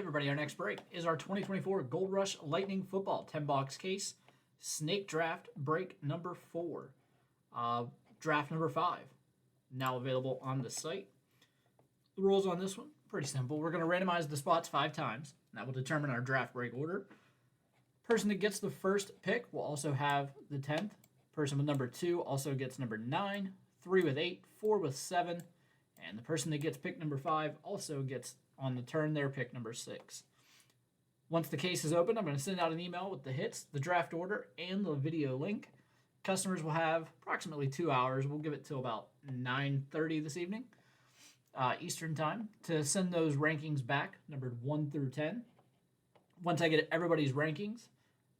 everybody, our next break is our 2024 Gold Rush Lightning Football 10-box case, Snake Draft break number 4, draft number 5, now available on the site. The rules on this one, pretty simple. We're going to randomize the spots 5 times. That will determine our draft break order. Person that gets the first pick will also have the 10th. Person with number 2 also gets number 9, 3 with 8, 4 with 7, and the person that gets pick number 5 also gets on the turn their pick number 6. Once the case is open, I'm going to send out an email with the hits, the draft order, and the video link. Customers will have approximately 2 hours. We'll give it till about 9:30 this evening, Eastern time, to send those rankings back, numbered 1 through 10. Once I get everybody's rankings,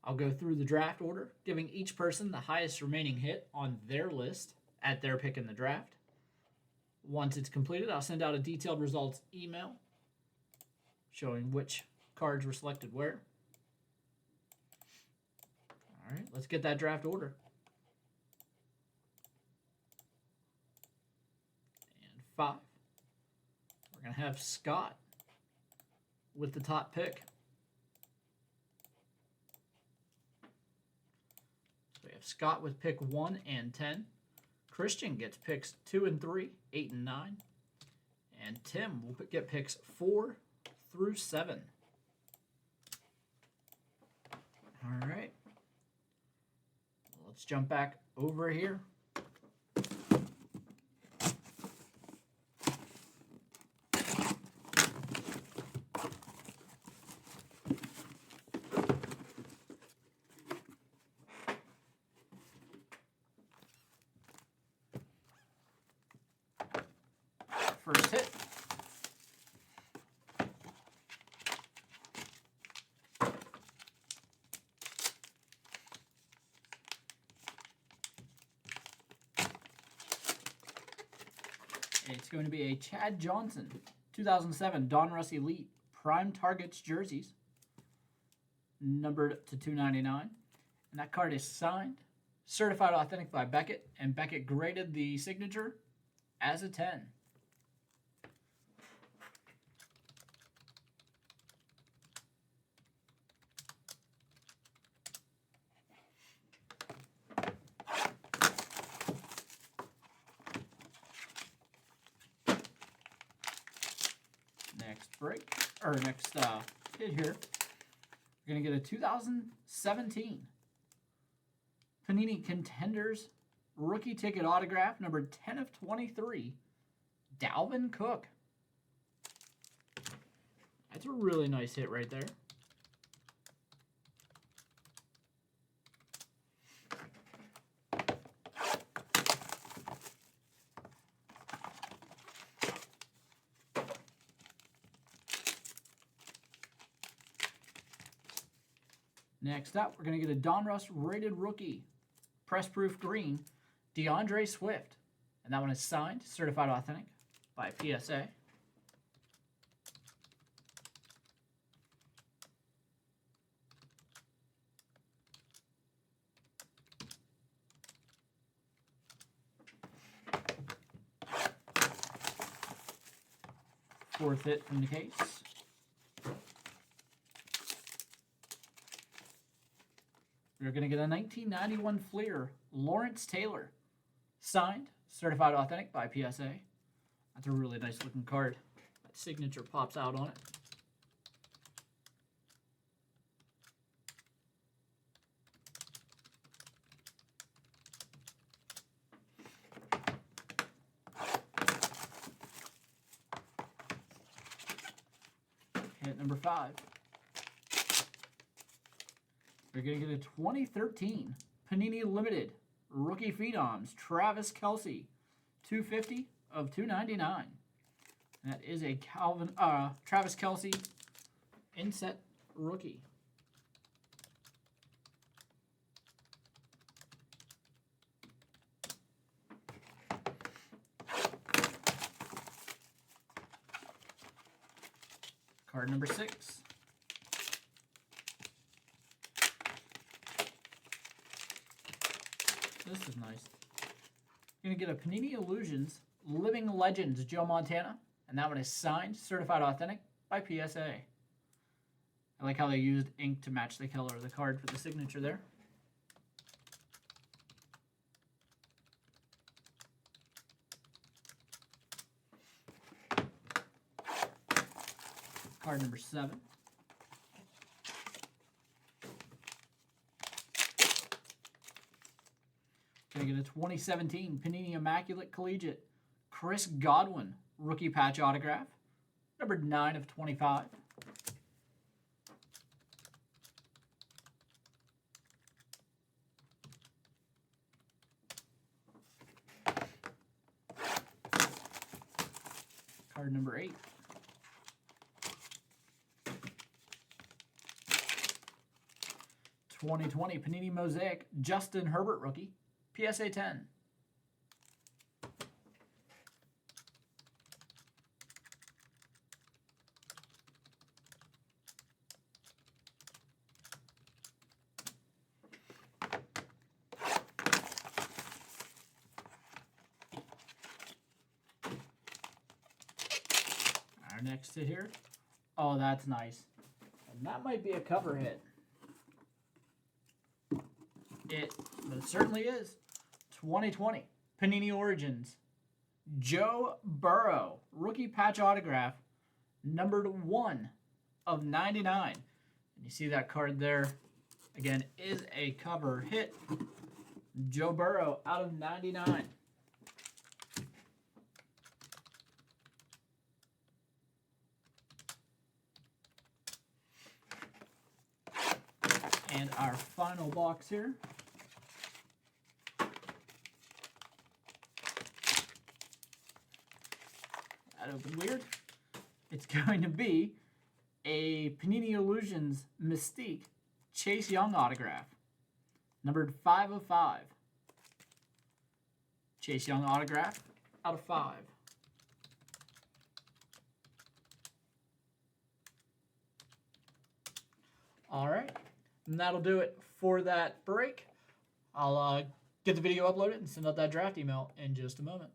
I'll go through the draft order, giving each person the highest remaining hit on their list at their pick in the draft. Once it's completed, I'll send out a detailed results email showing which cards were selected where. All right, let's get that draft order. And 5. We're going to have Scott with the top pick. So we have Scott with pick 1 and 10. Christian gets picks 2 and 3, 8 and 9. And Tim will get picks 4 through 7. All right. Let's jump back over here. First hit. It's going to be a Chad Johnson, 2007 Donruss Elite Prime Targets jerseys, numbered to 299. And that card is signed, certified authentic by Beckett, and Beckett graded the signature as a 10. Next hit here, we're going to get a 2017 Panini Contenders rookie ticket autograph, number 10 of 23, Dalvin Cook. That's a really nice hit right there. Next up, we're going to get a Donruss rated rookie, press proof green, DeAndre Swift. And that one is signed, certified authentic by PSA. Fourth hit from the case. We're going to get a 1991 Fleer, Lawrence Taylor, signed, certified authentic by PSA. That's a really nice looking card. That signature pops out on it. Hit number 5. We're going to get a 2013 Panini Limited Rookie Phenoms Travis Kelce, 250 of 299. That is a Travis Kelce inset rookie. Card number 6. This is nice. You're going to get a Panini Illusions Living Legends Joe Montana, and that one is signed, certified authentic by PSA. I like how they used ink to match the color of the card for the signature there. Card number 7. Gonna get a 2017 Panini Immaculate Collegiate Chris Godwin rookie patch autograph, numbered 9 of 25. Card number 8. '20 Panini Mosaic Justin Herbert rookie, PSA 10. Our next hit here. Oh, that's nice. And that might be a cover hit. It certainly is. 2020 Panini Origins Joe Burrow rookie patch autograph, numbered 1 of 99. And you see that card there, again, is a cover hit. Joe Burrow out of 99. And our final box here. That opened weird. It's going to be a Panini Illusions Mystique Chase Young autograph, numbered 5 of 5. Chase Young autograph out of 5. All right. And that'll do it for that break. I'll get the video uploaded and send out that draft email in just a moment.